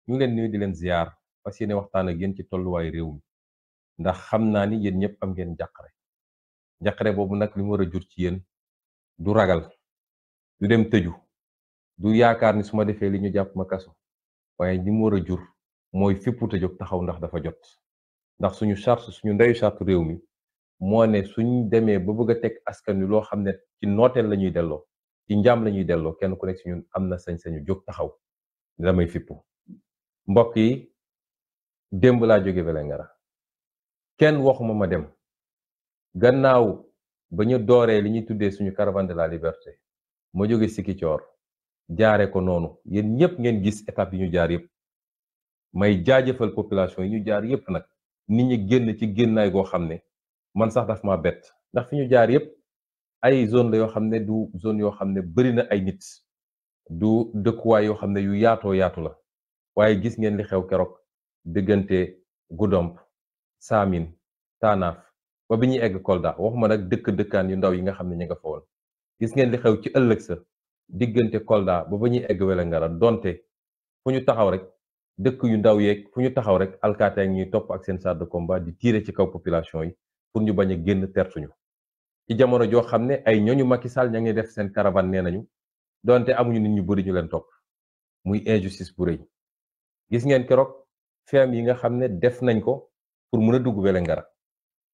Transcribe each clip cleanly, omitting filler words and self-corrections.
ñu ngi leen nuyu di leen ziar fas yéene waxtaan ak yéen ci tolluwaay réew mi ndax xam naa ni yéen ñëpp am ngeen njàqare boobu nag li mu war a jur ci yéen du ragal du dem tëju du yaakaar ni su ma defee li ñu jàpp ma kaso waaye li mu war a jur mooy fippu te jóg taxaw ndax dafa jot ndax suñu charte suñu ndeyu charte réew mi moo ne suñ demee ba bëgg a teg askan wi loo xam ne ci nooteel la ñuy delloo ci njaam la ñuy delloo kenn ku nekk si ñun am na sañ-sañu jóg taxaw damay fippu mbokk yi démb laa jóge Vélingara kenn waxuma ma dem gannaaw ba ñu dooree li ñuy tuddee suñu caravane de la liberté ma jóge Sikicoor jaare ko noonu yéen ñëpp ngeen gis étape yi ñu jaar yëpp may jaajëfal population yi ñu jaar yëpp nag nit ñi génn ci génnaay goo xam ne man sax daf ma bett ndax fi ñu jaar yëpp ay zone la yoo xam ne du zone yoo xam ne bari na ay nit du dëkkuwaay yoo xam ne yu yaatoo yaatu la waaye gis ngeen li xew keroog diggante Goudomp Samin Taanaaf ba bi ñuy egg Kolda waxuma nag dëkkaan yu ndaw yi nga xam ne ñu nga fa woon gis ngeen li xew ci ëllëg sa diggante Kolda ba ñuy egg Vélingara donte fu ñu taxaw rek dëkk yu ndaw yeeg fu ñu taxaw rek alkaati ak ñuy topp ak seen chars de combat di tirer ci kaw population yi pour ñu bañ a génn tertuñu ci jamono joo xam ne ay ñooñu Macky Sall ña ngi def seen caravane nee nañu donte amuñu nit ñu bëri ñu leen topp muy injustice bu rëy gis ngeen keroog feem yi nga xam ne def nañ ko pour mën a dugg Vélingara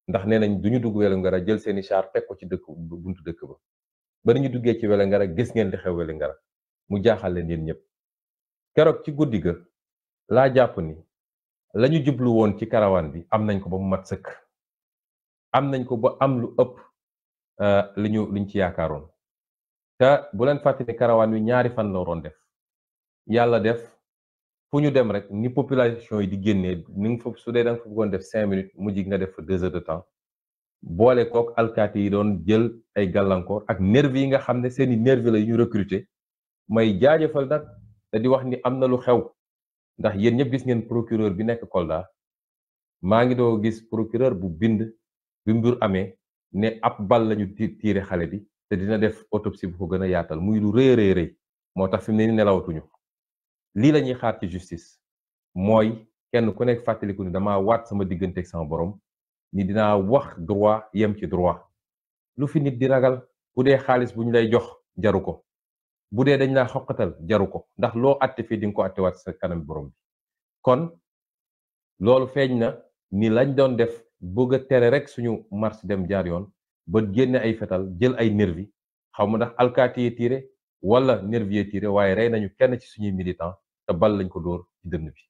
ndax nee nañ duñu dugg Vélingara jël seeni char teg ko ci dëkk buntu dëkk ba ba ñu duggee ci Vélingara gis ngeen li xew Vélingara mu jaaxal leen yéen ñëpp keroog ci guddi ga laa jàpp ni la ñu jublu woon ci karawaan bi am nañ ko ba mu mat sëkk am nañ ko ba am lu ëpp liñ ci yaakaaroon te bu leen fàtte ni karawaan wi ñaari fan la waroon def yàlla def fu ñu dem rek ni population yi di génnee ni nga fa su dee da nga fa bëggoon def 5 minutes mujj nga def fa 2 heures de temps boole kook alkaati yi doon jël ay gàllankoor ak nervi yi nga xam ne seeni nervi la yu ñu recruter may jaajëfal nag te di wax ni am na lu xew ndax yéen ñëpp gis ngeen procureur bi nekk Kolda maa ngi doo gis procureur bu bind bi mbir amee ne ab bal lañu tiire xale bi te dina def autopsie bu ko gën a yaatal muy lu rëy rëy moo tax fi mu ne ni nelawatuñu lii la ñuy xaar ci justice mooy kenn ku nekk fàttaliku ni dama waat sama diggante ak sama borom ni dinaa wax droit yem ci droit lu fi nit di ragal bu dee xaalis bu ñu lay jox jaru ko bu dee dañ laa xoqatal jaru ko ndax loo àtte fii di nga ko àttewaat sa kanam borom bi kon loolu feeñ na ni lañ doon def bëgg a tere rek suñu marche dem jaar yoon ba génne ay fetal jël ay nervi xaw ma ndax alkaati yi tiire wala nervi yi tiire waaye rey nañu kenn ci suñuy militant te bal lañ ko dóor ci dënn bi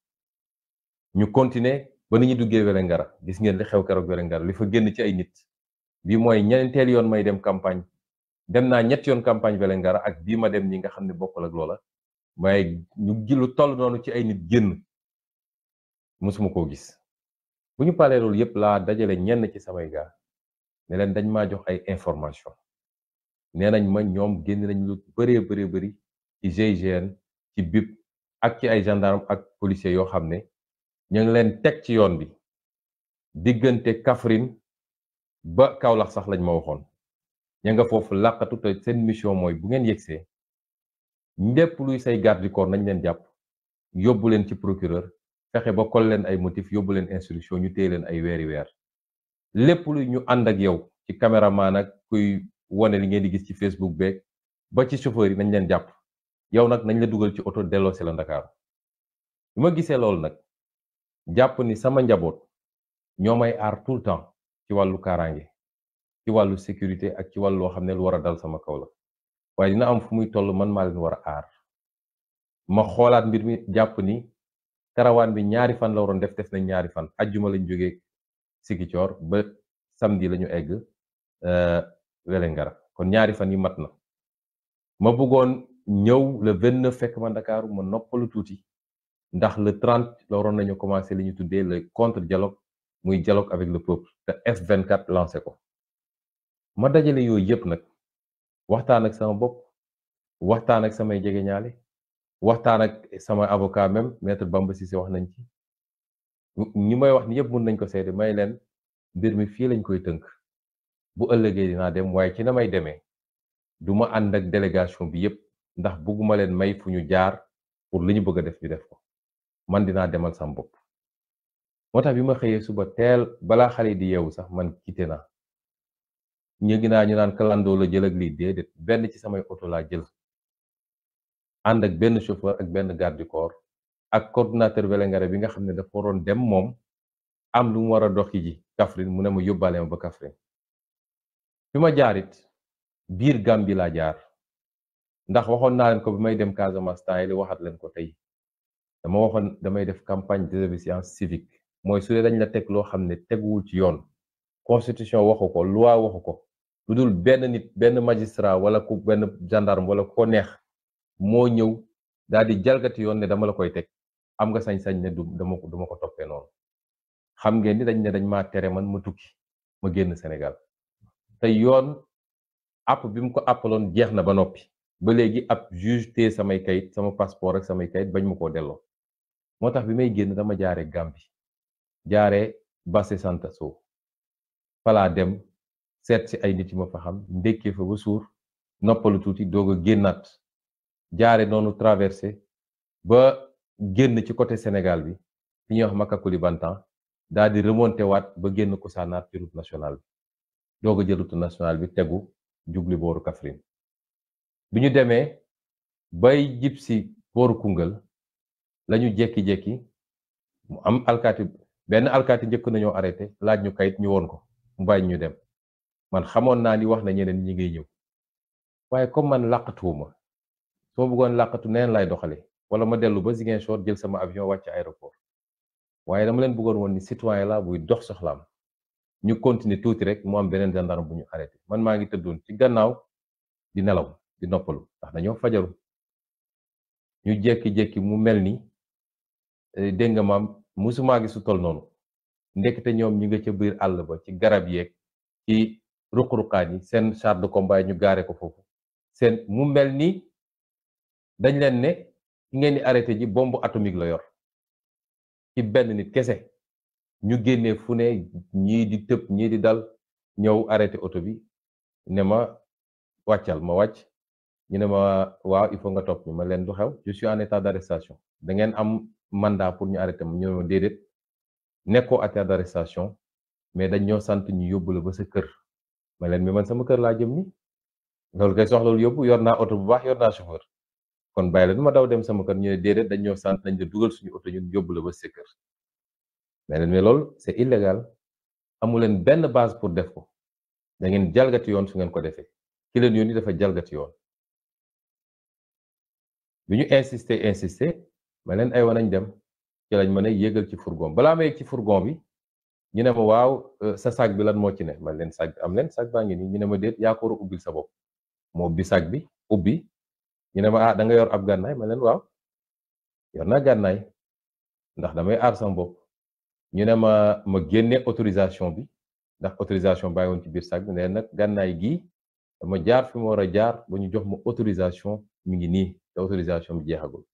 ñu continuer ba ni ñu duggee Vélingara gis ngeen li xew keroog Vélingara li fa génn ci ay nit bi mooy ñeenteel yoon may dem campagne dem naa 3 yoon campagne Vélingara ak bii ma dem ñi nga xam ne bokkul ak loola waaye ñu lu toll noonu ci ay nit génn mësuma koo gis bu ñu paree loolu yëpp laa dajale ñenn ci samay gaa ne leen dañ maa jox ay information nee nañ ma ñoom génn nañ lu bëree bëri ci GIGN ci BIP ak ci ay gendarme ak policiers yoo xam ne ñu ngi leen teg ci yoon bi diggante Kaffrine ba Kaolack sax lañ ma waxoon ña nga foofu làqatu te seen mission mooy bu ngeen yegsee lépp luy say garde du corps nañ leen jàpp yóbbu leen ci procureur fexe ba kol leen ay motif yóbbu leen instruction ñu téye leen ay weeri weer lépp luy ñu ànd ak yow ci caméraman ak kuy wone li ngeen di gis ci Facebook beeg ba ci chauffeur yi nañ leen jàpp yow nag nañ la dugal ci oto delloosi la Ndakaaru bi ma gisee loolu nag jàpp ni sama njaboot ñoo may aar tout le temps ci wàllu kaaraange ci wàllu sécurité ak ci wàllu loo xam ne lu war a dal sama kaw la waaye dina am fu muy toll man maa leen war a aar ma xoolaat mbir mi jàpp ni karawaan bi 2 fan la waroon def nañ 2 fan ajjuma lañ jógee Sigicoor ba samedi lañu egg Vélingara kon 2 fan yi mat na ma bëggoon ñëw le 29 fekk ma Ndakaaru ma noppalu tuuti ndax le 30 la waroon nañu commencé li ñu tuddee le contre dialogue muy dialogue avec le peuple te F24 lancé ko ma dajale yooyu yëpp nag waxtaan ak sama bopp waxtaan ak samay jegeñaale waxtaan ak sama avocat même maître Bamba Cissé wax nañ ci ñi may wax ni yëpp mën nañ ko seede may leen mbir mi fii lañ koy tënk bu ëllëgee dinaa dem waaye ci na may demee du ma ànd ak délégation bi yëpp ndax bëgguma leen may fu ñu jaar pour li ñu bëgg a def ñu def ko man dinaa demal sam bopp. moo tax bi ma xëyee suba teel balaa xale yi di yeewu sax man quitté naa. ñëgi naa ñu naan kalandoo la jël ak lii déedéet, benn ci samay oto laa jël ànd ak benn chauffeur ak benn garde du corps ak coordonnateur Vélingara bi nga xam ne dafa waroon dem moom am lu mu war a doxi ji Kaffrine, mu ne ma yóbbaale ma ba Kaffrine. fi ma jaarit biir Gàmbi laa jaar, ndax waxoon naa leen ko bi may dem Casamance temps yi li waxat leen ko tey. dama waxoon damay def campagne de désobéissance civique, mooy su dee dañ la teg loo xam ne teguwul ci yoon, constitution waxu ko, loi waxu ko, lu dul benn nit, benn magistrat wala ku benn gendarme wala ko neex moo ñëw daal di jalgati yoon ne dama la koy teg, am nga sañ-sañ ne duma ko toppee noonu. xam ngeen ni dañ ne dañ maa tere man ma tukki, ma génn Sénégal te yoon àpp bi mu ko àppaloon jeex na ba noppi. ba léegi ab juge téye samay kayit, sama passeport ak samay kayit bañ ma koo delloo. moo tax bi may génn dama jaare Gambie, jaare Basse Santaso, falaa dem seet si ay nit yi ma fa xam, ndékkee fa ba suur, noppalu tuuti doog a génnaat, jaare noonu traversé ba génn ci côté Sénégal bi fi ñuy wax Makacoulibantang, daal di remonté waat ba génn Kousanaar ci route nationale bi, doog a jël route nationale bi tegu jubli booru Kaffrine. bi ñu demee bay jib si booru Koungheul lañu jekki-jekki mu am alkaati, benn alkaati njëkk nañoo arrêté laaj ñu kayit ñu woon ko mu bàyyi ñu dem. man xamoon naa ni wax na ñeneen ñi ngay ñëw, waaye comme man làqatuwuma, su ma bëggoon làqatu neen lay doxale wala ma dellu ba Ziguinchor jël sama avion wàcc aéroport. waaye dama leen bëggoon woon ni citoyen la buy dox soxlaam. ñu continuer tuuti rek mu am beneen gendarme bu ñu arrêté, man maa ngi tëddoon ci gannaaw di nelaw di noppalu ndax dañoo fajaru. ñu jékki-jékki mu mel ni dégg nga maam musumaa gi su tol noonu, ndekete ñoom ñi nga ca biir àll ba ci garab yeeg ci ruq-ruqaan yi seen char de combat yi ñu gaare ko foofu, seen mu mel ni dañ leen ne ki ngeen di arrêté ji bombe atomique la yor ci benn nit kese. ñu génnee fu ne, ñii di tëb ñii di dal, ñëw arrêté oto bi ne ma wàccal, ma wàcc. ñu ne ma waaw il faut nga topp ñu, ma leen du xew, je suis en état d'arrestation, da ngeen am mandat pour ñu arrêté ma. ñu ne ma déedéet, nekkoo état d'arrestation, mais dañ ñoo sant ñu yóbbu la ba sa kër. ma leen mais man sama kër laa jëm ni, loolu kay soxlawul yóbbu, yor naa oto bu baax, yor naa chauffeur, kon bàyyi la du ma daw dem sama kër. ñu ne déedéet, dañ ñoo sant nañ la dugal suñu oto ñun yóbbu la ba sa kër. ma leen mais loolu c'est illégal, amu leen benn base pour def ko, da ngeen jalgati yoon su ngeen ko defee, ki leen yónni dafa jalgati yoon. bi ñu insister ma leen aywa nañ dem, ci lañ mën a yéegal ci fourgon. balaa ma yéeg ci fourgon bi ñu ne ma waaw sa sac bi lan moo ci ne, ma leen sac bi am leen, sac baa ngi nii. ñu ne ma déet, yaa ko war a ubbil sa bopp. moo ubbi sac bi ubbi. ñu ne ma da nga yor ab gànnaay, ma leen waaw yor naa gànnaay ndax damay aar sama bopp. ñu ne ma génne autorisation bi, ndax autorisation bàyyi woon ci biir sac bi, ne nag gànnaay gii dama jaar fi ma war a jaar ba ñu jox ma autorisation, mi ngi nii te autorisation bi jeexagul.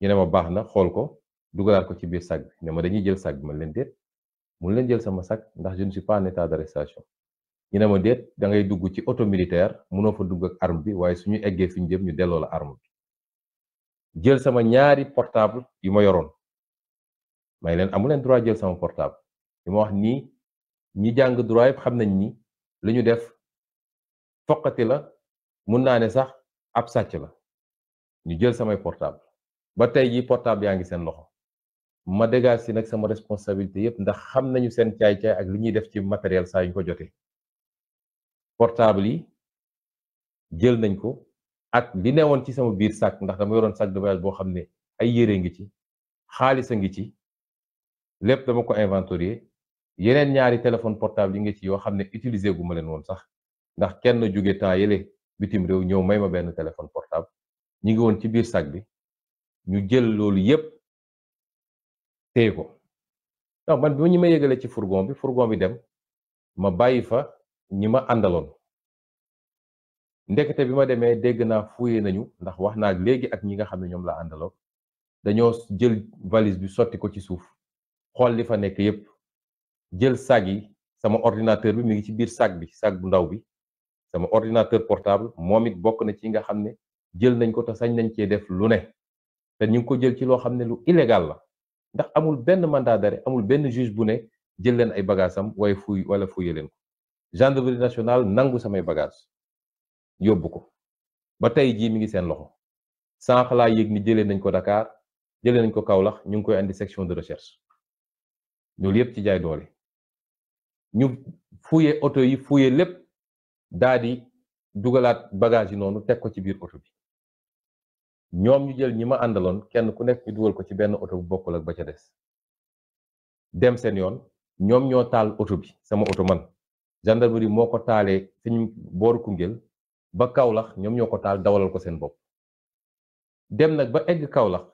ñu ne ma baax na, xool ko dugalaat ko ci biir sac bi, ne ma dañuy jël sac bi, ma leen déet, mun leen jël sama sac ndax je ne suis pas en état d'arrestation. ñu ne ma déet, da ngay dugg ci auto militaire, munoo fa dugg ak arme bi, waaye suñu eggee fi ñu jëm ñu delloo la arme bi. jël sama ñaari portable yu ma yoroon, may leen amu leen droit jël sama portable. li ma wax nii ñi jàng droit yëpp xam nañ ni li ñu def foqati la, mun naa ne sax ab sàcc la. ñu jël samay portable ba tey jii portable yaa ngi seen loxo. ma dégage si nag sama responsabilité yëpp ndax xam nañu seen caay-caay ak li ñuy def ci matériel saa yu ñu ko jotee. portable yi jël nañ ko ak li newoon ci sama biir sac, ndax dama yoroon sac de voyage boo xam ne ay yére ngi ci, xaalis a ngi ci, lépp dama ko inventorier. yeneen ñaari téléphone portable yi nga ci yoo xam ne utiliser gu ma leen woon sax, ndax kenn jóge temps yële bitim réew ñëw may ma benn téléphone portable, ñi ngi woon ci biir sac bi. ñu jël loolu yépp téye ko. donc man bi ñi ma yëgalee ci fourgon bi dem, ma bàyyi fa ñi ma àndaloon. ndekete bi ma demee dégg naa fouillé nañu, ndax wax naa léegi ak ñi nga xam ne ñoom laa àndaloon, dañoo jël valise bi sotti ko ci suuf, xool li fa nekk yépp, jël sac yi. sama ordinateur bi mi ngi ci biir sac bi, sac bu ndaw bi, sama ordinateur portable moom it bokk na ci nga xam ne jël nañ ko te sañ nañ cee def lu ne, te ñu ngi ko jël ci loo xam ne lu illégal la. ndax amul benn mandat d'arrêt amul benn juge bu ne jël leen ay bagages am waaye wala fuye leen ko gendarmerie nationale nangu samay bagages yóbbu ko ba tey jii mi ngi seen loxo sànq laa yëg ni jëlee nañ ko Dakar jëlee nañ ko Kaolack ñu ngi koy andi section de recherche loolu yëpp ci jaay doole ñu fuye oto yi fuye lépp daa di dugalaat bagage yi noonu teg ko ci biir oto bi ñoom ñu jël ñi ma àndaloon kenn ku nekk ñu dugal ko ci benn oto bu bokkul ak ba ca des dem seen yoon ñoom ñoo taal oto bi sama oto man gendarmerie moo ko taalee fi ñu booru Koungheul ba Kaolack ñoom ñoo ko taal dawalal ko seen bopp dem nag ba egg Kaolack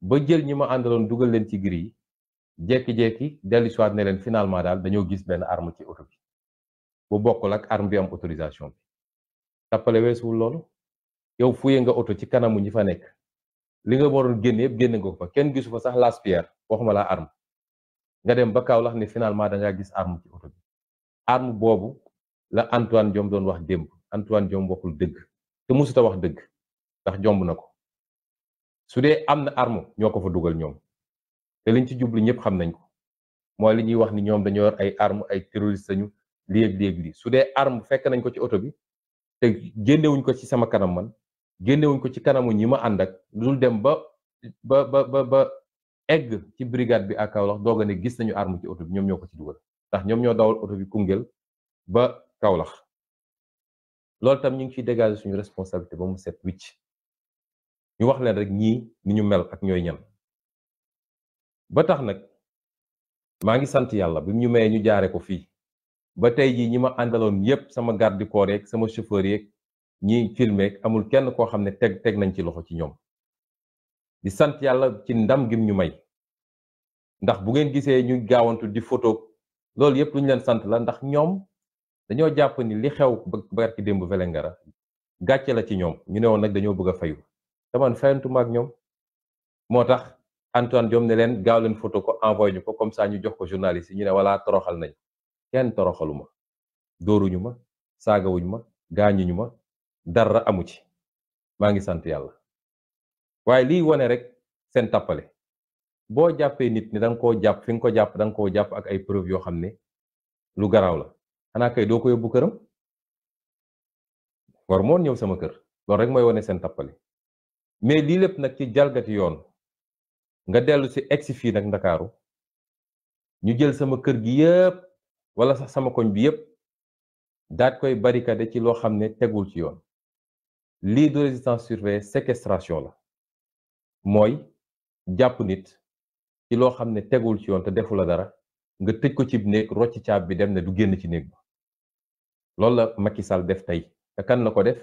ba jël ñi ma àndaloon dugal leen ci gri yi jekki-jekki dellu si waat ne leen finalement daal dañoo gis benn arme ci oto bi bu bokkul ak arme bi am autorisation bi tappale weesuwul loolu yow fuye nga oto ci kanamu ñi fa nekk li nga waroon génne yëpp génne nga ko fa kenn gisu fa sax lance-pierre waxuma laa arme nga dem ba Kaolack ne finalement dangaa gis arme ci oto bi arme boobu la Antoine Diome doon wax démb Antoine Diome waxul dëgg te musuta wax dëgg ndax jomb na ko su dee am na arme ñoo ko fa dugal ñoom te liñ ci jublu ñëpp xam nañ ko mooy li ñuy wax ni ñoom dañoo yor ay arme ay terroriste lañu léeg-léeg su dee arme fekk nañ ko ci oto bi te génnewuñ ko ci sama kanam man génnewuñ ko ci kanamu ñi ma ànd ak dul dem ba egg ci brigade bi ak Kaolack doog a ne gis nañu arme ci oto bi ñoom ñoo ko ci dugal ndax ñoom ñoo dawal oto bi Koungheul ba Kaolack loolu tam ñu ngi ciy dégager suñu responsabilité ba mu set wicc ñu wax leen rek ñii ni ñu mel ak ñooy ñan ba tax nag maa ngi sant yàlla bi ñu mayee ñu jaare ko fii ba tey jii ñi ma àndaloon yépp sama garde du corps yeeg sama chauffeur yeeg ñi filmer amul kenn koo xam ne teg nañ ci loxo ci ñoom di sant yàlla ci ndam gim ñu may ndax bu ngeen gisee ñu gaawantu di photo loolu yépp lu ñu leen sant la ndax ñoom dañoo jàpp ni li xew barki démb Vélingara gàcce la ci ñoom ñu ne woon nag dañoo bëgg a fayu te man fayantuma ak ñoom moo tax Antoine Diome ne leen gaaw leen photo ko envoyé ñu ko comme ça ñu jox ko journaliste yi ñu ne walla toroxal nañ kenn toroxaluma dóoruñu ma saagawuñu ma gaañuñu ma dara amu ci maa ngi sant yàlla waaye liy wone rek seen tappale boo jàppee nit ni da nga koo jàpp fi nga ko jàpp da nga koo jàpp ak ay preuve yoo xam ne lu garaaw la xanaa kay doo ko yóbbu këram war moon ñëw sama kër loolu rek mooy wone seen tappale mais lii lépp nag ci jalgati yoon nga dellu si egsi fii nag Ndakaaru ñu jël sama kër gi yépp wala sax sama koñ bi yépp daat koy barricade ci loo xam ne tegul ci yoon lii de résistance surveillée séquestration la mooy jàpp nit ci loo xam ne tegul ci yoon te defu la dara nga tëj ko ci néeg rocc caab bi dem ne du génn ci néeg ba loolu la Macky Sall def tey te kan la ko def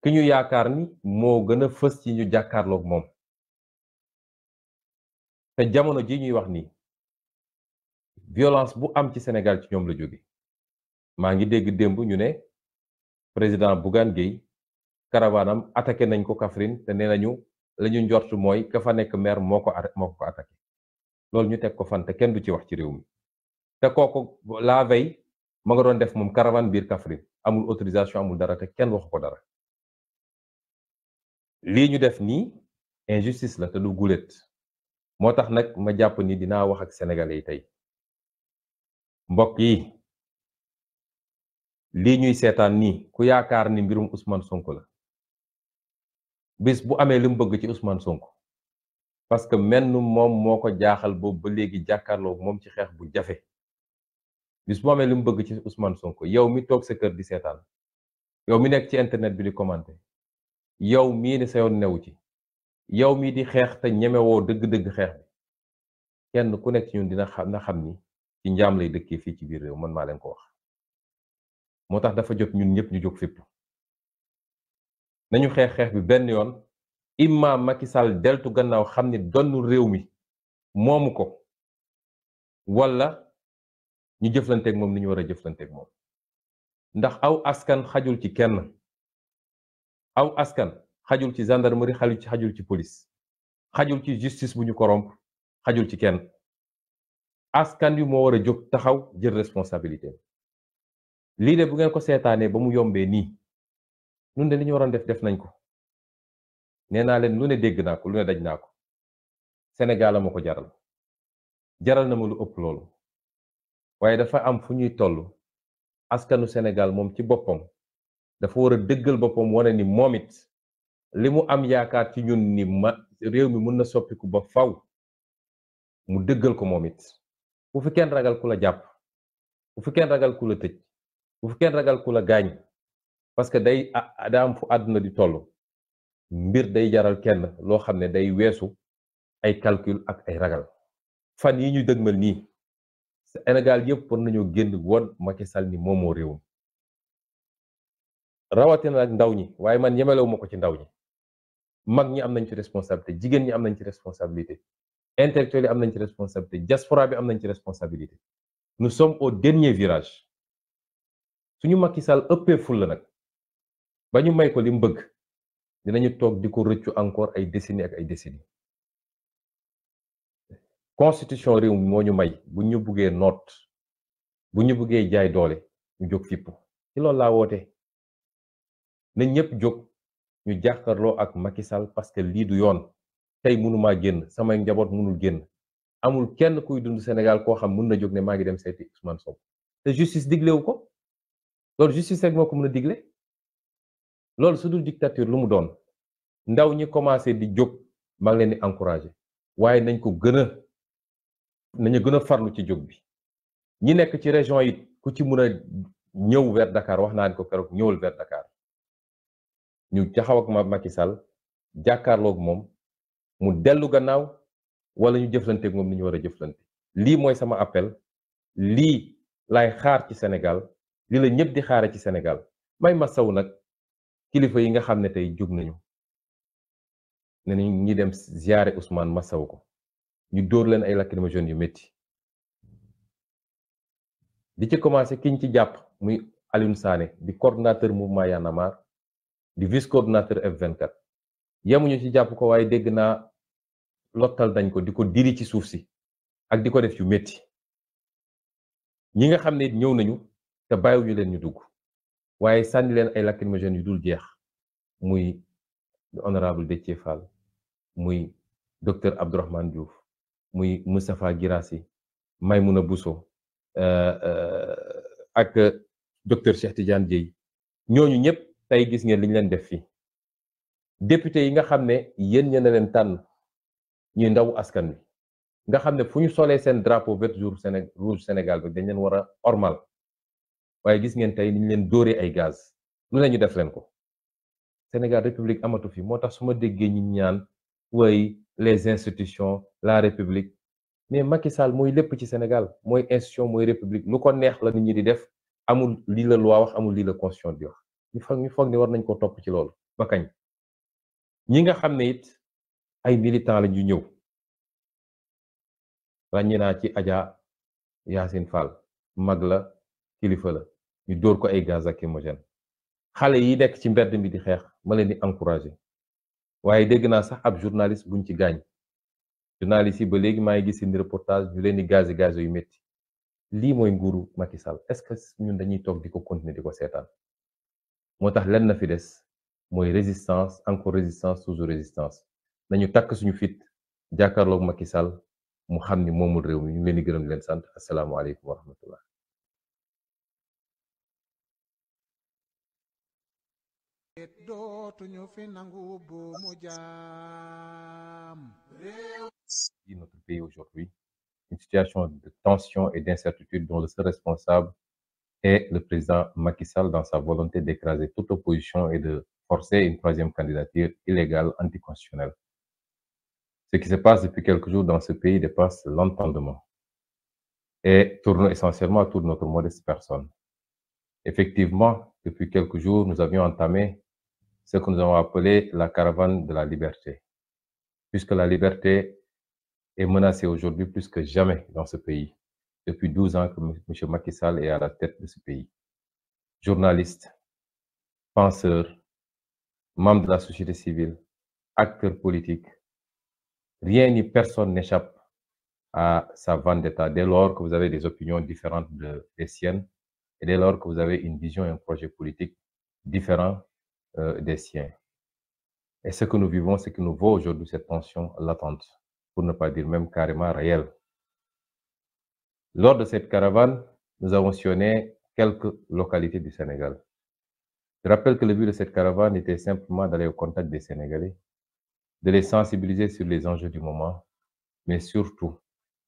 ki ñu yaakaar ni moo gën a fës ci ñu jàkkaarloog moom te jamono ji ñuy wax nii violence bu am ci Sénégal ci ñoom la jóge maa ngi dégg démb ñu ne président Bougane Gueye caravanam attaqué nañ ko Kaffrine te nee nañu la ñu njort mooy ka fa nekk maire moo ko attaqué loolu ñu teg ko fan te kenn du ci wax ci réew mi te kooku la veille ma nga doon def moom caravane biir Kaffrine amul autorisation amul dara te kenn waxu ko dara lii ñu def nii injustice la te du guléet moo tax nag ma jàpp ni dinaa wax ak sénégalais yi tey mbokk yi lii ñuy seetaan nii ku yaakaar ni mbirum Ousmane Sonko la bis bu amee li mu bëgg ci Ousmane Sonko parce que menn moom moo ko jaaxal boobu ba léegi jàkkaarloo moom ci xeex bu jafe bis bu amee li mu bëgg ci Ousmane Sonko yow mi toog sa kër di seetaan yow mi nekk ci internet bi di commenter yow mii ne sa yoon newu ci yow mii di xeex te ñemewoo dëgg-dëgg xeex bi kenn ku nekk ci ñun dina xam ni ci njaam lay dëkkee fii ci biir réew man maa leen ko wax moo tax dafa jot ñun ñëpp ñu jóg fépp nañu xeex bi benn yoon imma Macky Sall deltu gannaaw xam ni donnu réew mi moomu ko walla ñu jëflanteeg moom ni ñu war a jëflanteeg moom ndax aw askan xajul ci kenn aw askan xajul ci gendarmerie xajul ci police xajul ci justice bu ñu corrompre xajul ci kenn askan wi moo war a jóg taxaw jël responsabilité lii de bu ngeen ko seetaanee ba mu yombee nii nun de li ñu waroon def nañ ko nee naa leen lu ne dégg naa ko lu ne daj naa ko Sénégal ma ko jaral jaral na ma lu ëpp loolu waaye dafa am fu ñuy toll askanu Sénégal moom ci boppam dafa war a dëggal boppam wane ni moom it li mu am yaakaar ci ñun ni réew mi mën na soppiku ba faw mu dëggal ko moom it bu fi kenn ragal ku la jàpp bu fi kenn ragal ku la tëj bu fi kenn ragal ku la gaañ parce que daa am fu àdduna di toll mbir day jaral kenn loo xam ne day weesu ay calcul ak ay ragal fan yi ñu dëgmal nii Sénégal yëpp war nañoo génn woon Macky Sall ni moom moo réewum rawatina nag ndaw ñi waaye man yemelewu ma ko ci ndaw ñi mag ñi am nañ ci responsabilité jigéen ñi am nañ ci responsabilité intellectuels yi am nañ ci responsabilité diaspora bi am nañ ci responsabilité nous sommes au dernier virage suñu Macky Sall ëppee ful la nag ba ñu may ko li mu bëgg dinañu toog di ko rëccu encore ay décennies ak ay décennies constitution réew mi moo ñu may bu ñu buggee noot bu ñu buggee jaay doole ñu jóg fipp ci loolu laa woote nañ ñëpp jóg ñu jàkkaarloo ak Macky Sall parce que lii du yoon tey mënumaa génn samay njaboot mënul génn amul kenn kuy dund Sénégal koo xam mën na jóg ne maa ngi dem seeti Ousmane Sonko te justice diglewu ko loolu justice rek moo ko mën a digle loolu su dul dictature lu mu doon ndaw ñi commencé di jóg maa ngi leen di encourager waaye nañu gën a farlu ci jóg bi ñi nekk ci région yi ku ci mën a ñëw vers Dakar wax naa ne ko keroog ñëwal vers Dakar ñu taxaw ak Macky Sall jàkkaarloog moom mu dellu gannaaw wala ñu jëflanteeg moom ni ñu war a jëflante lii mooy sama appel lii laay xaar ci Sénégal lii la ñëpp di xaare ci Sénégal may masawu nag kilifa yi nga xam ne tey jóg nañu ne ñi dem ziyaare Ousmane masawu ko ñu dóor leen ay lacrymogènes yu métti di ci commencé kiñ ci jàpp muy Alioune Sané di coordonnateur mouvement Y'en a marre di vice coordonnateur F24 yemuñu ci jàpp ko waaye dégg naa lottal dañ ko di ko diri ci suuf si ak di ko def yu métti ñi nga xam ne ñëw nañu te bàyyiwuñu leen ñu dugg waaye sànni leen ay lacrymogènes yu dul jeex muy honorable Déthié Fall muy docteur Abdourahmane Diouf muy Moustapha Guirassy Maymouna Bousso ak docteur Cheikh Tidiane Dièye ñooñu ñëpp tey gis ngeen li ñu leen def fii député yi nga xam ne yéen ña leen tànn ñuy ndaw askan wi nga xam ne fu ñu solee seen drapeau vert rouge Sénégal bi dañ leen war a ormal waaye gis ngeen tey ni ñu leen dóoree ay gaz lu ne ñu def leen ko Sénégal république amatu fi moo tax su ma déggee ñi ñaan way les institutions la république mais Macky Sall mooy lépp ci Sénégal mooy institution mooy république lu ko neex la nit ñi di def amul lii la loi wax amul lii la constitution di wax ñu foog ni war nañ ko topp ci loolu ba kañ ñi nga xam ne it ay militants la ñu ñëw ràññee naa ci Adja Yacine Fall mag la kilifa la ñu dóor ko ay gaz lacrymogène xale yi nekk ci mbedd mi di xeex ma leen di encourager waaye dégg naa sax ab journaliste buñ ci gaañ journaliste yi ba léegi maa ngi gis seen reportage ñu leen di gaz yu métti lii mooy nguuru Macky Sall est-ce que ñun dañuy toog di ko continuer di ko seetaan moo tax lenn na fi des mooy résistance encore résistance toujours résistance nañu takk suñu fit jàkkaarloog Macky Sall mu xam ni moomul réew mi ñu leen di gërëm di leen sant asalaamaaleykum wa rahmatullah. Notre pays aujourd'hui, une situation de tension et d'incertitude dont le seul responsable est le président Macky Sall dans sa volonté d'écraser toute opposition et de forcer une troisième candidature illégale, anticonstitutionnelle. Ce qui se passe depuis quelques jours dans ce pays dépasse l'entendement et tourne essentiellement autour de notre modeste personne. Effectivement, depuis quelques jours, nous avions entamé ce que nous avons appelé la caravane de la liberté, puisque la liberté est menacée aujourd'hui plus que jamais dans ce pays, depuis 12 ans que M. Macky Sall est à la tête de ce pays. Journalistes, penseurs, membres de la société civile, acteurs politiques, rien ni personne n'échappe à sa vendetta dès lors que vous avez des opinions différentes des siennes et dès lors que vous avez une vision et un projet politique différent des siens. Et ce que nous vivons, c'est que nous voyons aujourd'hui cette tension latente, pour ne pas dire même carrément réelle. Lors de cette caravane, nous avons sillonné quelques localités du Sénégal. Je rappelle que le but de cette caravane était simplement d'aller au contact des Sénégalais, de les sensibiliser sur les enjeux du moment, mais surtout,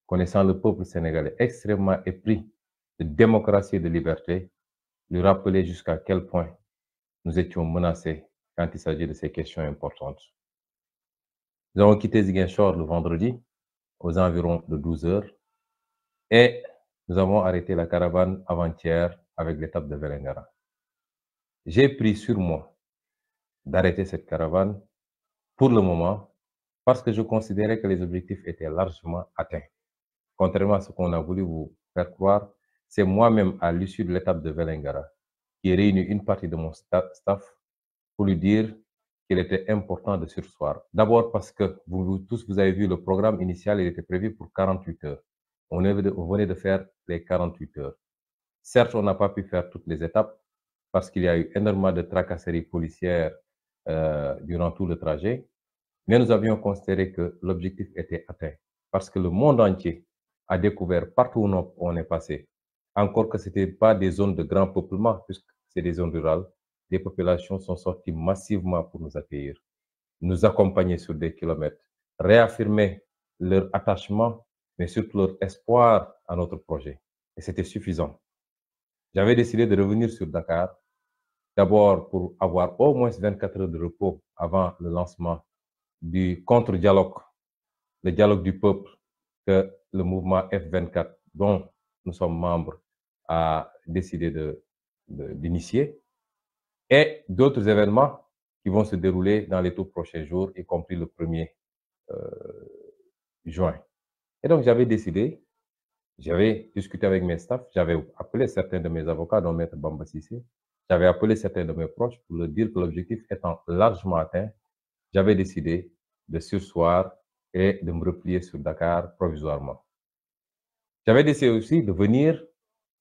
connaissant le peuple sénégalais extrêmement épris de démocratie et de liberté, lui rappeler jusqu'à quel point nous étions menacés quand il s'agit de ces questions importantes. Nous avons quitté Ziguinchor le vendredi aux environs de 12 heures et nous avons arrêté la caravane avant-hier avec l'étape de Vélingara. J'ai pris sur moi d'arrêter cette caravane pour le moment parce que je considérais que les objectifs étaient largement atteints. Contrairement à ce qu'on a voulu vous faire croire, c'est moi-même à l'issue de l'étape de Vélingara qui ai réuni une partie de mon staff pour lui dire qu'il était important de surseoir. D'abord parce que tous, vous avez vu le programme initial, il était prévu pour 48 heures. On venait de faire les 48 heures. Certes, on n'a pas pu faire toutes les étapes parce qu'il y a eu énormément de tracasseries policières durant tout le trajet, mais nous avions considéré que l'objectif était atteint parce que le monde entier a découvert partout où on est passé, encore que ce n'était pas des zones de grand peuplement, puisque c'est des zones rurales, les populations sont sorties massivement pour nous accueillir, nous accompagner sur des kilomètres, réaffirmer leur attachement, mais surtout leur espoir à notre projet. Et c'était suffisant. J'avais décidé de revenir sur Dakar, d'abord pour avoir au moins 24 heures de repos avant le lancement du contre-dialogue, le dialogue du peuple que le mouvement F24, dont nous sommes membres, a décidé d'initier, et d'autres événements qui vont se dérouler dans les tout prochains jours, y compris le 1er juin. Et donc, j'avais décidé, j'avais discuté avec mes staffs, j'avais appelé certains de mes avocats, dont Maître Bamba Sissé, j'avais appelé certains de mes proches pour leur dire que l'objectif étant largement atteint, j'avais décidé de surseoir et de me replier sur Dakar provisoirement. J'avais décidé aussi de venir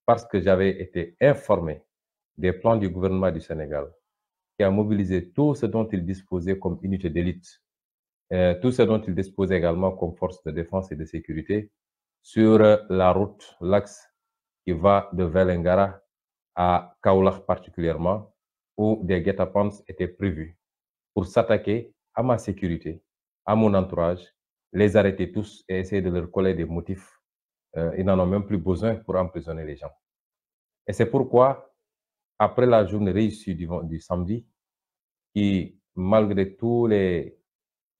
parce que j'avais été informé des plans du gouvernement du Sénégal, qui a mobilisé tout ce dont il disposait comme unité d'élite, tout ce dont il disposait également comme force de défense et de sécurité sur la route, l'axe qui va de Vélingara à Kaolack particulièrement, où des guet-apens étaient prévus pour s'attaquer à ma sécurité, à mon entourage, les arrêter tous et essayer de leur coller des motifs. Ils n'en ont même plus besoin pour emprisonner les gens. Et c'est pourquoi, après la journée réussie du samedi, qui, malgré tous les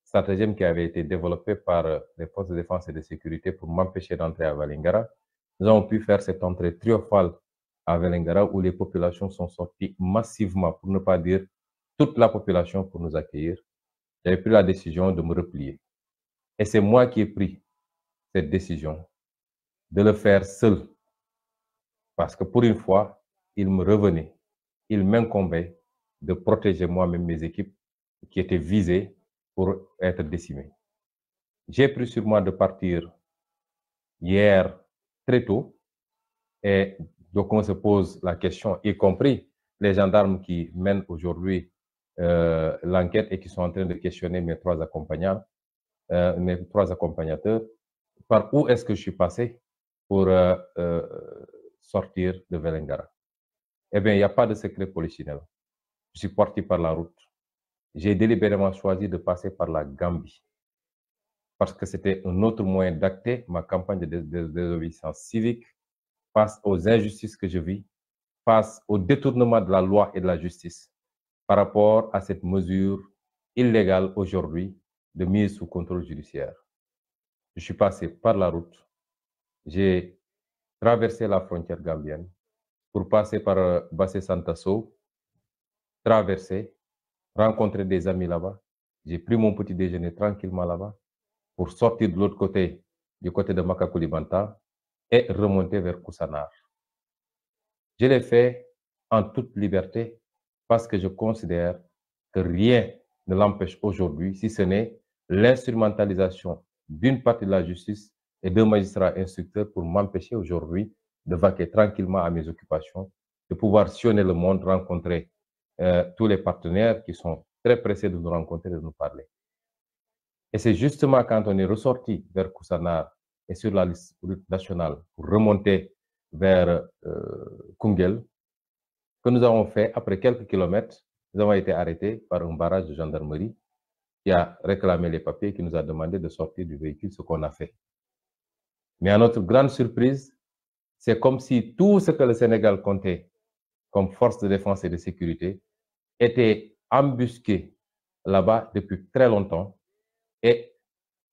stratagèmes qui avaient été développés par les forces de défense et de sécurité pour m'empêcher d'entrer à Vélingara, nous avons pu faire cette entrée triomphale à Vélingara où les populations sont sorties massivement, pour ne pas dire toute la population, pour nous accueillir. J'avais pris la décision de me replier. Et c'est moi qui ai pris cette décision de le faire seul. Parce que pour une fois, il me revenait, il m'incombait de protéger moi-même mes équipes qui étaient visées pour être décimées. J'ai pris sur moi de partir hier très tôt et donc on se pose la question, y compris les gendarmes qui mènent aujourd'hui l'enquête et qui sont en train de questionner mes trois accompagnateurs, par où est-ce que je suis passé pour sortir de Vélingara. Eh bien, il n'y a pas de secret polichinelle. Je suis parti par la route. J'ai délibérément choisi de passer par la Gambie parce que c'était un autre moyen d'acter ma campagne de désobéissance civique face aux injustices que je vis, face au détournement de la loi et de la justice par rapport à cette mesure illégale aujourd'hui de mise sous contrôle judiciaire. Je suis passé par la route, j'ai traversé la frontière gambienne pour passer par Bassé Santasso, traverser, rencontrer des amis là-bas. J'ai pris mon petit déjeuner tranquillement là-bas pour sortir de l'autre côté, du côté de Makacoulibanta et remonter vers Koussanar. Je l'ai fait en toute liberté parce que je considère que rien ne l'empêche aujourd'hui, si ce n'est l'instrumentalisation d'une partie de la justice et d'un magistrat instructeur pour m'empêcher aujourd'hui de vaquer tranquillement à mes occupations, de pouvoir sillonner le monde, rencontrer tous les partenaires qui sont très pressés de nous rencontrer, de nous parler. Et c'est justement quand on est ressorti vers Koussanar, et sur la route nationale pour remonter vers Koungheul, que nous avons fait après quelques kilomètres. Nous avons été arrêtés par un barrage de gendarmerie qui a réclamé les papiers, qui nous a demandé de sortir du véhicule, ce qu'on a fait. Mais à notre grande surprise, c'est comme si tout ce que le Sénégal comptait comme force de défense et de sécurité était embusqué là-bas depuis très longtemps et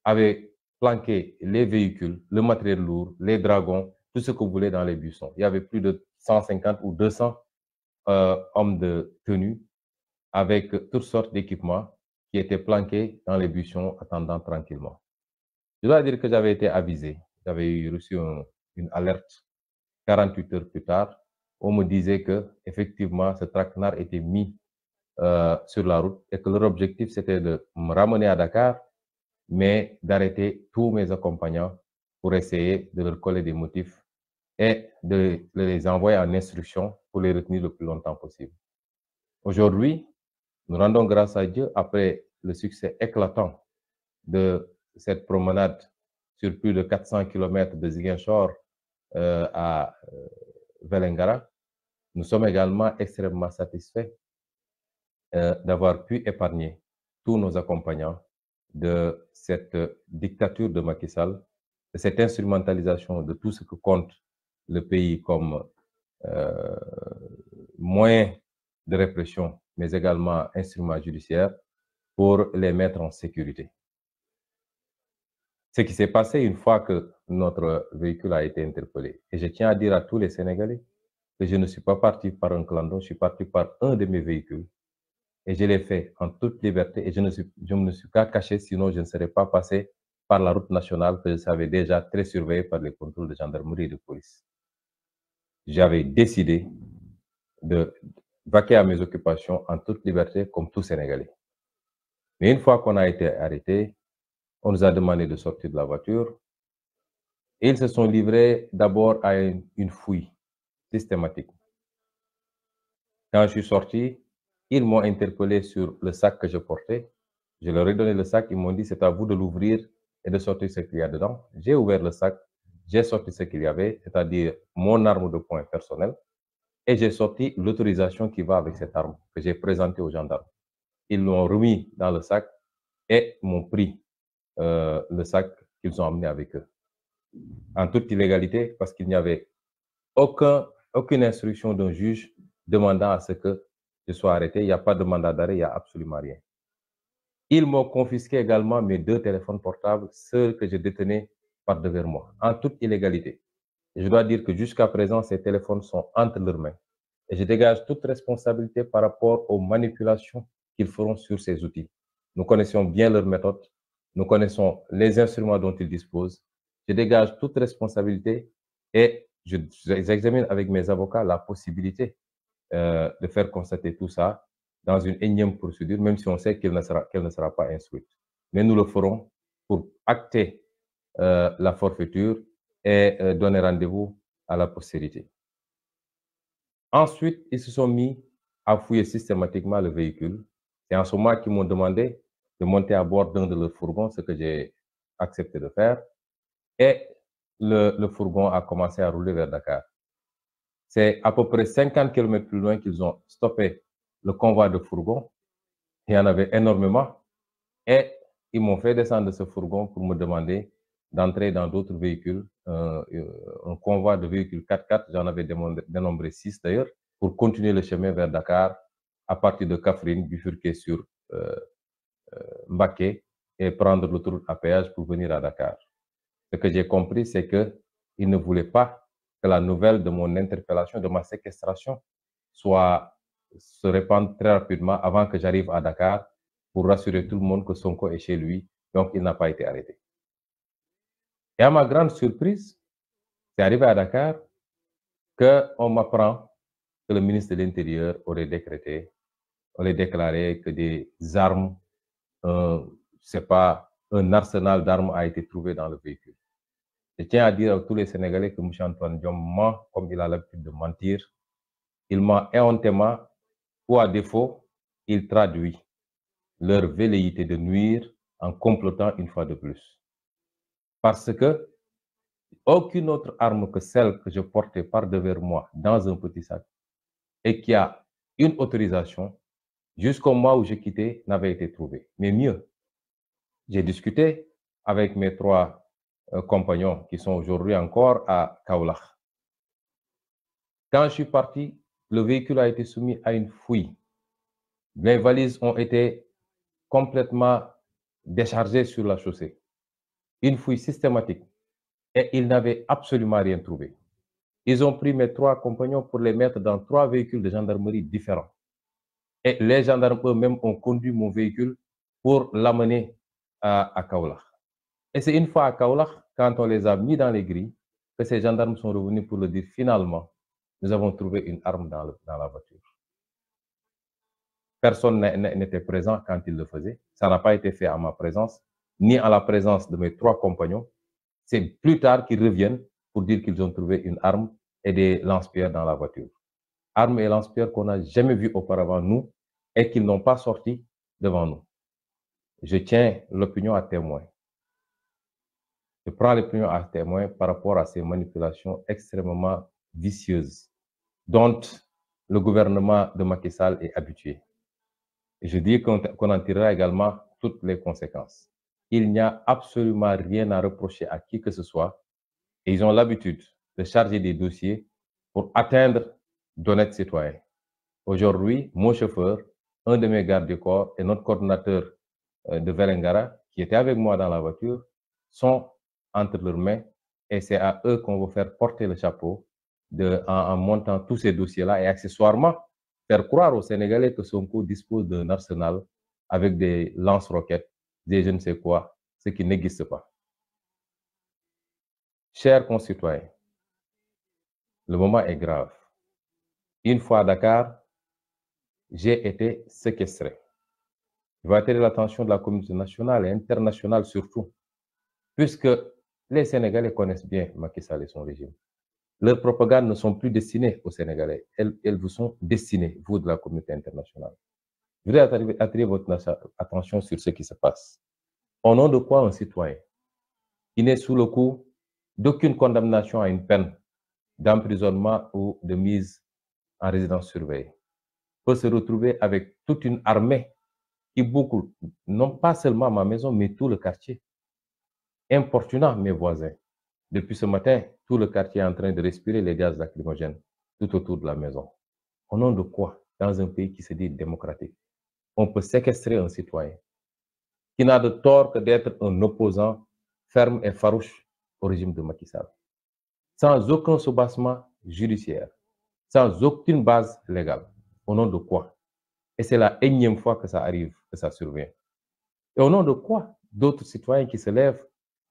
avait planqué les véhicules, le matériel lourd, les dragons, tout ce que vous voulez dans les buissons. Il y avait plus de 150 ou 200 hommes de tenue avec toutes sortes d'équipements qui étaient planqués dans les buissons attendant tranquillement. Je dois dire que j'avais été avisé. J'avais reçu une alerte 48 heures plus tard. On me disait que effectivement ce traquenard était mis sur la route et que leur objectif c'était de me ramener à Dakar, mais d'arrêter tous mes accompagnants pour essayer de leur coller des motifs et de les envoyer en instruction pour les retenir le plus longtemps possible. Aujourd'hui, nous rendons grâce à Dieu après le succès éclatant de cette promenade sur plus de 400 km de Ziguinchor à Vélingara. Nous sommes également extrêmement satisfaits d'avoir pu épargner tous nos accompagnants de cette dictature de Macky Sall, de cette instrumentalisation de tout ce que compte le pays comme moyen de répression, mais également instrument judiciaire pour les mettre en sécurité. Ce qui s'est passé une fois que notre véhicule a été interpellé. Et je tiens à dire à tous les Sénégalais que je ne suis pas parti par un clando, je suis parti par un de mes véhicules. Et je l'ai fait en toute liberté et je ne me suis qu'à caché, sinon je ne serais pas passé par la route nationale que je savais déjà très surveillée par les contrôles de gendarmerie et de police. J'avais décidé de vaquer à mes occupations en toute liberté comme tout Sénégalais. Mais une fois qu'on a été arrêté, on nous a demandé de sortir de la voiture. Et ils se sont livrés d'abord à une fouille systématique. Quand je suis sorti, ils m'ont interpellé sur le sac que je portais. Je leur ai donné le sac, ils m'ont dit c'est à vous de l'ouvrir et de sortir ce qu'il y a dedans. J'ai ouvert le sac, j'ai sorti ce qu'il y avait, c'est-à-dire mon arme de poing personnelle, et j'ai sorti l'autorisation qui va avec cette arme que j'ai présentée aux gendarmes. Ils l'ont remis dans le sac et m'ont pris le sac qu'ils ont amené avec eux. En toute illégalité, parce qu'il n'y avait aucune instruction d'un juge demandant à ce que je sois arrêté. Il n'y a pas de mandat d'arrêt, il n'y a absolument rien. Ils m'ont confisqué également mes 2 téléphones portables, ceux que je détenais par devers moi, en toute illégalité. Et je dois dire que jusqu'à présent, ces téléphones sont entre leurs mains. Et je dégage toute responsabilité par rapport aux manipulations qu'ils feront sur ces outils. Nous connaissons bien leurs méthodes, nous connaissons les instruments dont ils disposent. Je dégage toute responsabilité et j'examine avec mes avocats la possibilité de faire constater tout ça dans une énième procédure, même si on sait qu'elle ne sera pas instruite. Mais nous le ferons pour acter la forfaiture et donner rendez-vous à la postérité. Ensuite, ils se sont mis à fouiller systématiquement le véhicule. C'est en ce moment qu'ils m'ont demandé de monter à bord d'un de leurs fourgons, ce que j'ai accepté de faire. Et le fourgon a commencé à rouler vers Dakar. C'est à peu près 50 km plus loin qu'ils ont stoppé le convoi de fourgons. Il y en avait énormément. Et ils m'ont fait descendre de ce fourgon pour me demander d'entrer dans d'autres véhicules, un convoi de véhicules 4x4, j'en avais dénombré 6 d'ailleurs, pour continuer le chemin vers Dakar, à partir de Kaffrine, bifurquer sur Mbacké et prendre l'autoroute à péage pour venir à Dakar. Ce que j'ai compris, c'est qu'ils ne voulaient pas que la nouvelle de mon interpellation, de ma séquestration, se répande très rapidement avant que j'arrive à Dakar pour rassurer tout le monde que Sonko est chez lui, donc il n'a pas été arrêté. Et à ma grande surprise, c'est arrivé à Dakar qu'on m'apprend que le ministre de l'Intérieur aurait déclaré que des armes, c'est pas un arsenal d'armes a été trouvé dans le véhicule. Je tiens à dire à tous les Sénégalais que M. Antoine Diome ment comme il a l'habitude de mentir. Il ment éhontément ou à défaut, il traduit leur velléité de nuire en complotant une fois de plus. Parce que aucune autre arme que celle que je portais par devers moi dans un petit sac et qui a une autorisation jusqu'au mois où j'ai quitté n'avait été trouvée. Mais mieux, j'ai discuté avec mes trois compagnons qui sont aujourd'hui encore à Kaolack. Quand je suis parti, le véhicule a été soumis à une fouille. Les valises ont été complètement déchargées sur la chaussée. Une fouille systématique. Et ils n'avaient absolument rien trouvé. Ils ont pris mes trois compagnons pour les mettre dans 3 véhicules de gendarmerie différents. Et les gendarmes eux-mêmes ont conduit mon véhicule pour l'amener à Kaolack. Et c'est une fois à Kaolack, quand on les a mis dans les grilles, que ces gendarmes sont revenus pour le dire finalement, nous avons trouvé une arme dans la voiture. Personne n'était présent quand ils le faisaient. Ça n'a pas été fait à ma présence, ni à la présence de mes 3 compagnons. C'est plus tard qu'ils reviennent pour dire qu'ils ont trouvé une arme et des lance-pierres dans la voiture. Armes et lance-pierres qu'on n'a jamais vues auparavant, nous, et qu'ils n'ont pas sorti devant nous. Je tiens l'opinion à témoin. Je prends l'opinion à témoin par rapport à ces manipulations extrêmement vicieuses dont le gouvernement de Macky Sall est habitué. Et je dis qu'on en tirera également toutes les conséquences. Il n'y a absolument rien à reprocher à qui que ce soit et ils ont l'habitude de charger des dossiers pour atteindre d'honnêtes citoyens. Aujourd'hui, mon chauffeur, un de mes gardes du corps et notre coordonnateur de Vélingara, qui était avec moi dans la voiture, sont entre leurs mains et c'est à eux qu'on va faire porter le chapeau en montant tous ces dossiers-là et accessoirement faire croire aux Sénégalais que Sonko dispose d'un arsenal avec des lance-roquettes, des je ne sais quoi, ce qui n'existe pas. Chers concitoyens, le moment est grave. Une fois à Dakar, j'ai été séquestré. Je vais attirer l'attention de la communauté nationale et internationale surtout, puisque les Sénégalais connaissent bien Macky Sall et son régime. Leurs propagandes ne sont plus destinées aux Sénégalais, elles vous sont destinées, vous de la communauté internationale. Je voudrais attirer votre attention sur ce qui se passe. Au nom de quoi un citoyen qui n'est sous le coup d'aucune condamnation à une peine d'emprisonnement ou de mise en résidence surveillée peut se retrouver avec toute une armée qui boucle, non pas seulement ma maison, mais tout le quartier, importunant mes voisins. Depuis ce matin, tout le quartier est en train de respirer les gaz lacrymogènes tout autour de la maison. Au nom de quoi, dans un pays qui se dit démocratique, on peut séquestrer un citoyen qui n'a de tort que d'être un opposant ferme et farouche au régime de Macky Sall, sans aucun soubassement judiciaire, sans aucune base légale. Au nom de quoi? Et c'est la énième fois que ça arrive, que ça survient. Et au nom de quoi d'autres citoyens qui se lèvent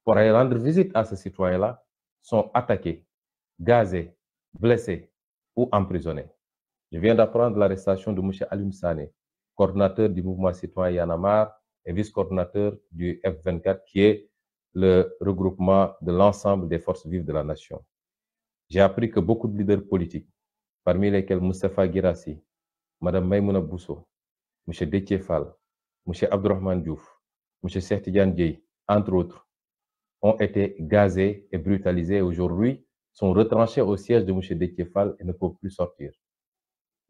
pour aller rendre visite à ce citoyen-là sont attaqués, gazés, blessés ou emprisonnés. Je viens d'apprendre l'arrestation de M. Alioune Sané, coordonnateur du mouvement citoyen Y en a marre et vice-coordonnateur du F24, qui est le regroupement de l'ensemble des forces vives de la nation. J'ai appris que beaucoup de leaders politiques, parmi lesquels Moustapha Guirassy, Mme Maïmouna Bousso, M. Déthié Fall, M. Abdourahmane Diouf, M. Cheikh Tidiane Dièye, entre autres, ont été gazés et brutalisés et aujourd'hui sont retranchés au siège de M. Déthié Fall et ne peuvent plus sortir.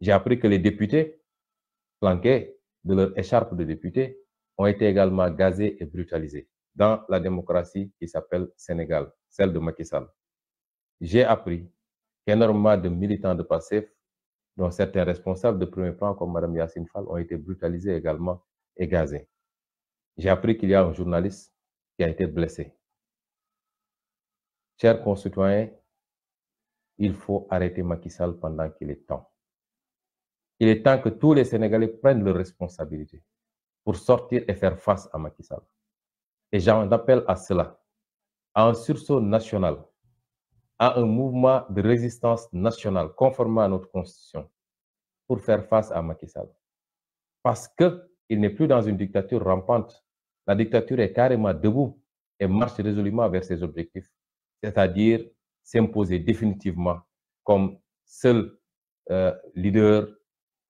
J'ai appris que les députés, flanqués de leur écharpe de députés, ont été également gazés et brutalisés dans la démocratie qui s'appelle Sénégal, celle de Macky Sall. J'ai appris qu'énormément de militants de PASTEF, dont certains responsables de premier plan comme Mme Yacine Fall, ont été brutalisés également et gazés. J'ai appris qu'il y a un journaliste qui a été blessé. Chers concitoyens, il faut arrêter Macky Sall pendant qu'il est temps. Il est temps que tous les Sénégalais prennent leurs responsabilités pour sortir et faire face à Macky Sall. Et j'en appelle à cela, à un sursaut national, à un mouvement de résistance nationale conformément à notre constitution pour faire face à Macky Sall. Parce qu'il n'est plus dans une dictature rampante. La dictature est carrément debout et marche résolument vers ses objectifs, c'est-à-dire s'imposer définitivement comme seul leader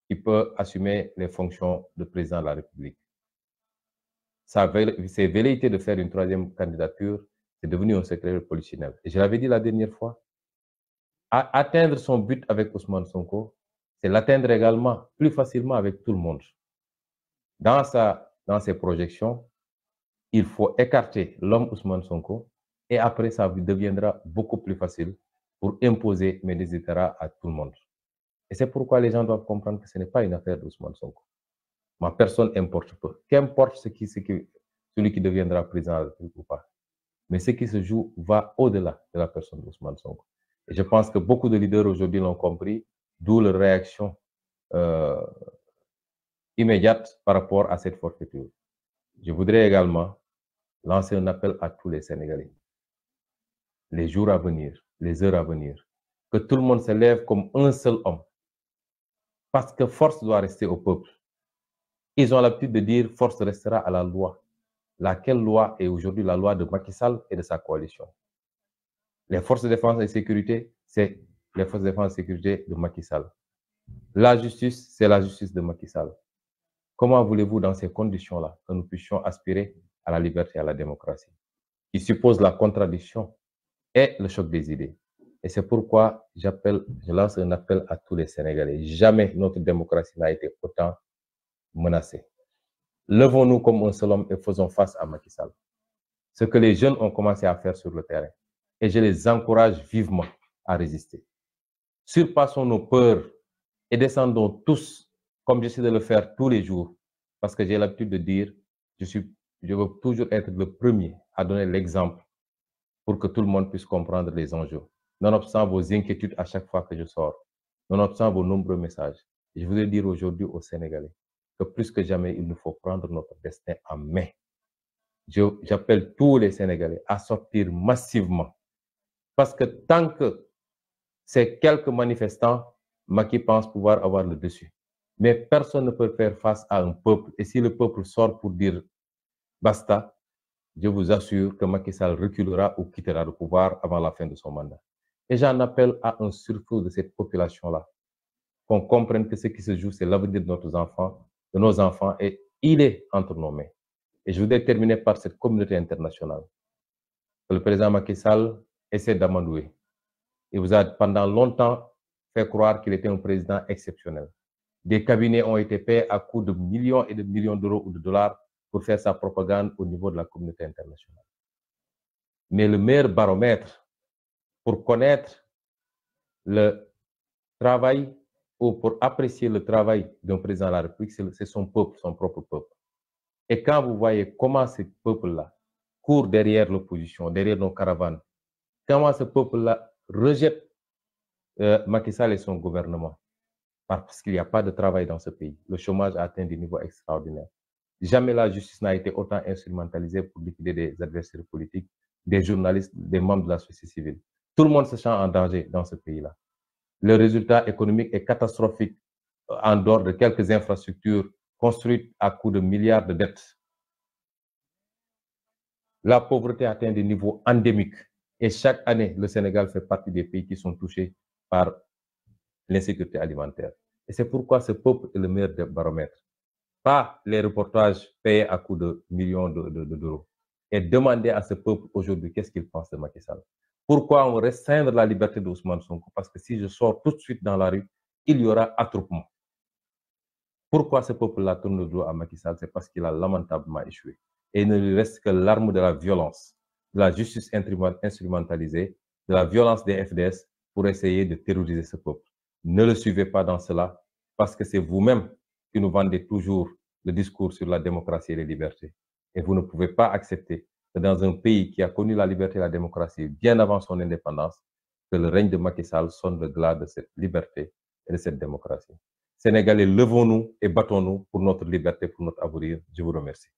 qui peut assumer les fonctions de président de la République. Ses velléités de faire une troisième candidature, c'est devenu un secret polichinelle. Et je l'avais dit la dernière fois, atteindre son but avec Ousmane Sonko, c'est l'atteindre également plus facilement avec tout le monde. Dans ses projections, il faut écarter l'homme Ousmane Sonko et après ça deviendra beaucoup plus facile pour imposer mes desiderata à tout le monde. Et c'est pourquoi les gens doivent comprendre que ce n'est pas une affaire d'Ousmane Sonko. Ma personne importe peu. Qu'importe celui qui deviendra président de la République ou pas. Mais ce qui se joue va au-delà de la personne d'Ousmane Sonko. Et je pense que beaucoup de leaders aujourd'hui l'ont compris, d'où leur réaction immédiate par rapport à cette forfaiture. Je voudrais également lancer un appel à tous les Sénégalais. Les jours à venir, les heures à venir, que tout le monde se lève comme un seul homme. Parce que force doit rester au peuple. Ils ont l'habitude de dire force restera à la loi. Laquelle loi est aujourd'hui la loi de Macky Sall et de sa coalition? Les forces de défense et sécurité, c'est les forces de défense et sécurité de Macky Sall. La justice, c'est la justice de Macky Sall. Comment voulez-vous, dans ces conditions-là, que nous puissions aspirer à la liberté et à la démocratie, qui suppose la contradiction et le choc des idées? Et c'est pourquoi je lance un appel à tous les Sénégalais. Jamais notre démocratie n'a été autant menacée. Levons-nous comme un seul homme et faisons face à Macky Sall. Ce que les jeunes ont commencé à faire sur le terrain. Et je les encourage vivement à résister. Surpassons nos peurs et descendons tous, comme j'essaie de le faire tous les jours, parce que j'ai l'habitude de dire, je veux toujours être le premier à donner l'exemple pour que tout le monde puisse comprendre les enjeux. Nonobstant vos inquiétudes à chaque fois que je sors, nonobstant vos nombreux messages, je voudrais dire aujourd'hui aux Sénégalais que plus que jamais, il nous faut prendre notre destin en main. J'appelle tous les Sénégalais à sortir massivement. Parce que tant que c'est quelques manifestants, Macky pense pouvoir avoir le dessus. Mais personne ne peut faire face à un peuple. Et si le peuple sort pour dire basta, je vous assure que Macky Sall reculera ou quittera le pouvoir avant la fin de son mandat. Et j'en appelle à un sursaut de cette population-là. Qu'on comprenne que ce qui se joue, c'est l'avenir de nos enfants, et il est entre nos mains. Et je voudrais terminer par cette communauté internationale. Le président Macky Sall essaie d'amadouer. Il vous a pendant longtemps fait croire qu'il était un président exceptionnel. Des cabinets ont été payés à coût de millions et de millions d'euros ou de dollars pour faire sa propagande au niveau de la communauté internationale. Mais le meilleur baromètre pour connaître le travail ou pour apprécier le travail d'un président de la République, c'est son peuple, son propre peuple. Et quand vous voyez comment ce peuple-là court derrière l'opposition, derrière nos caravanes, comment ce peuple-là rejette Macky Sall et son gouvernement, parce qu'il n'y a pas de travail dans ce pays. Le chômage a atteint des niveaux extraordinaires. Jamais la justice n'a été autant instrumentalisée pour liquider des adversaires politiques, des journalistes, des membres de la société civile. Tout le monde se sent en danger dans ce pays-là. Le résultat économique est catastrophique en dehors de quelques infrastructures construites à coût de milliards de dettes. La pauvreté atteint des niveaux endémiques. Et chaque année, le Sénégal fait partie des pays qui sont touchés par l'insécurité alimentaire. Et c'est pourquoi ce peuple est le meilleur baromètre. Pas les reportages payés à coût de millions d'euros. Et demander à ce peuple aujourd'hui qu'est-ce qu'il pense de Macky Sall. Pourquoi on restreindre la liberté d'Ousmane Sonko? Parce que si je sors tout de suite dans la rue, il y aura attroupement. Pourquoi ce peuple-là tourne le dos à Macky Sall? C'est parce qu'il a lamentablement échoué. Et il ne lui reste que l'arme de la violence, de la justice instrumentalisée, de la violence des FDS pour essayer de terroriser ce peuple. Ne le suivez pas dans cela, parce que c'est vous-même qui nous vendez toujours le discours sur la démocratie et les libertés. Et vous ne pouvez pas accepter que dans un pays qui a connu la liberté et la démocratie bien avant son indépendance, que le règne de Macky Sall sonne le glas de cette liberté et de cette démocratie. Sénégalais, levons-nous et battons-nous pour notre liberté, pour notre avenir. Je vous remercie.